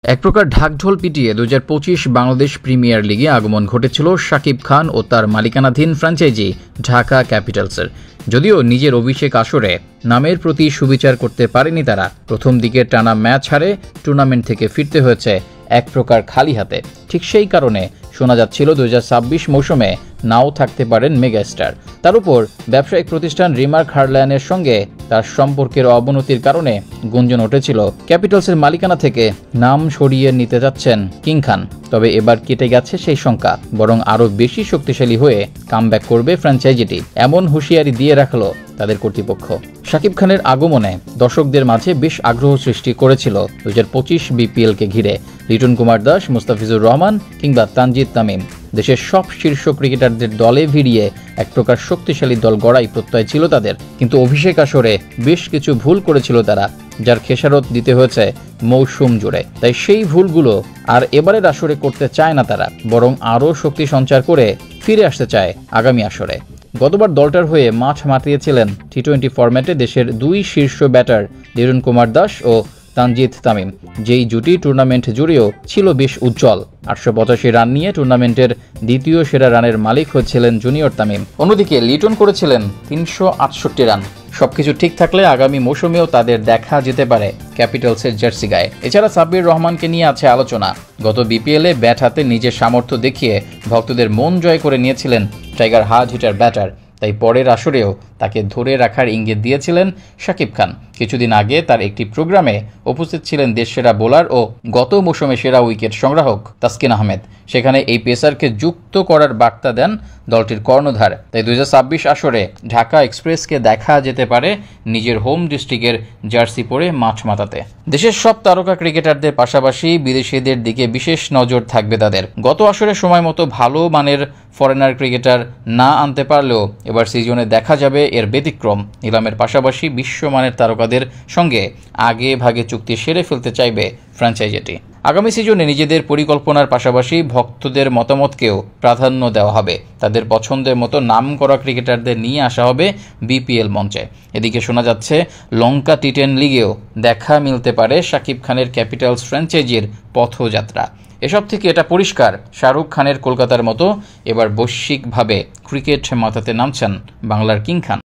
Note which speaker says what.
Speaker 1: এক প্রকার ঢাকঢোল পিটিয়ে ২০২৫ বাংলাদেশ প্রিমিয়ার লিগে আগমন ঘটেছিল শাকিব খান ও তার মালিকানাধীন ফ্র্যাঞ্চাইজি ঢাকা ক্যাপিটালসের। যদিও নিজের অভিষেক আসরে নামের প্রতি সুবিচার করতে পারেনি তারা। প্রথম দিকে টানা ম্যাচ হারে টুর্নামেন্ট থেকে ফিরতে হয়েছে এক প্রকার খালি হাতে। ঠিক সেই কারণে শোনা যাচ্ছিল ২০২৬ মৌসুমে নাও থাকতে পারেন মেগাস্টার। তার উপর ব্যবসায়িক প্রতিষ্ঠান রিমার্ক হারল্যান্ডের সঙ্গে তার সম্পর্কের অবনতির কারণে গুঞ্জন উঠেছিল ক্যাপিটালসের মালিকানা থেকে নাম সরিয়ে নিতে যাচ্ছেন কিং খান। তবে এবার কেটে গেছে সেই শঙ্কা, বরং আরও বেশি শক্তিশালী হয়ে কামব্যাক করবে ফ্র্যাঞ্চাইজিটি, এমন হুঁশিয়ারি দিয়ে রাখল তাদের কর্তৃপক্ষ। শাকিব খানের আগমনে দর্শকদের মাঝে বেশ আগ্রহ সৃষ্টি করেছিল ২০২৫ বিপিএলকে ঘিরে। লিটন কুমার দাস, মুস্তাফিজুর রহমান কিংবা তানজিদ তামিম দেশের সব শীর্ষ ক্রিকেটারদের দলে ভিড়িয়ে এক প্রকার শক্তিশালী দল গড়াই প্রত্যয় ছিল তাদের। কিন্তু অভিষেক আসরে বেশ কিছু ভুল করেছিল তারা, যার খেসারত দিতে হয়েছে মৌসুম জুড়ে। তাই সেই ভুলগুলো আর এবারের আসরে করতে চায় না তারা, বরং আরও শক্তি সঞ্চার করে ফিরে আসতে চায় আগামী আসরে। গতবার দলটার হয়ে মাঠ মাতিয়েছিলেন টি-20 ফরম্যাটে দেশের দুই শীর্ষ ব্যাটার লিটন কুমার দাস ও তানজিদ তামিম, যেই জুটি টুর্নামেন্ট জুড়েও ছিল বেশ উজ্জ্বল। ৮৮৫ রান নিয়ে টুর্নামেন্টের দ্বিতীয় সেরা রানের মালিক হয়েছিলেন জুনিয়র তামিম। অন্যদিকে লিটন করেছিলেন ৩৬৮ রান। সবকিছু ঠিক থাকলে আগামী মৌসুমেও তাদের দেখা যেতে পারে ক্যাপিটালসের জার্সি গায়ে। এছাড়া সাব্বির রহমানকে নিয়ে আছে আলোচনা। গত বিপিএলে ব্যাট হাতে নিজের সামর্থ্য দেখিয়ে ভক্তদের মন জয় করে নিয়েছিলেন টাইগার হার্ড হিটার ব্যাটার। তাই পরের আসরেও তাকে ধরে রাখার ইঙ্গিত দিয়েছিলেন শাকিব খান। কিছুদিন আগে তার একটি প্রোগ্রামে উপস্থিত ছিলেন দেশসেরা বোলার ও গত মৌসুমে সেরা উইকেট সংগ্রাহক তাসকিন আহমেদ। সেখানে এই পেসারকে যুক্ত করার বার্তা দেন দলটির কর্ণধার। তাই ২০২৬ আসরে ঢাকা এক্সপ্রেসকে দেখা যেতে পারে নিজের হোম ডিস্ট্রিক্টের জার্সি পরে মাঠ মাতাতে। দেশের সব তারকা ক্রিকেটারদের পাশাপাশি বিদেশিদের দিকে বিশেষ নজর থাকবে তাদের। গত আসরে সময় মতো ভালো মানের ফরেনার ক্রিকেটার না আনতে পারলেও এবার সিজনে দেখা যাবে এর ব্যতিক্রম। নিলামের পাশাপাশি বিশ্বমানের তারকাদের সঙ্গে আগে ভাগে চুক্তি সেরে ফেলতে চাইবে ফ্র্যাঞ্চাইজিটি। আগামী সিজনে নিজেদের পরিকল্পনার পাশাপাশি ভক্তদের মতামতকেও প্রাধান্য দেওয়া হবে। তাদের পছন্দের মতো নামকরা ক্রিকেটারদের নিয়ে আসা হবে বিপিএল মঞ্চে। এদিকে শোনা যাচ্ছে লঙ্কা টি10 লিগেও দেখা মিলতে পারে শাকিব খানের ক্যাপিটালস ফ্র্যাঞ্চাইজির পথযাত্রা। এসব থেকে এটা পরিষ্কার, শাহরুখ খানের কলকাতার মতো এবার বৈশ্বিকভাবে ক্রিকেট মাতাতে নামছেন বাংলার কিং খান।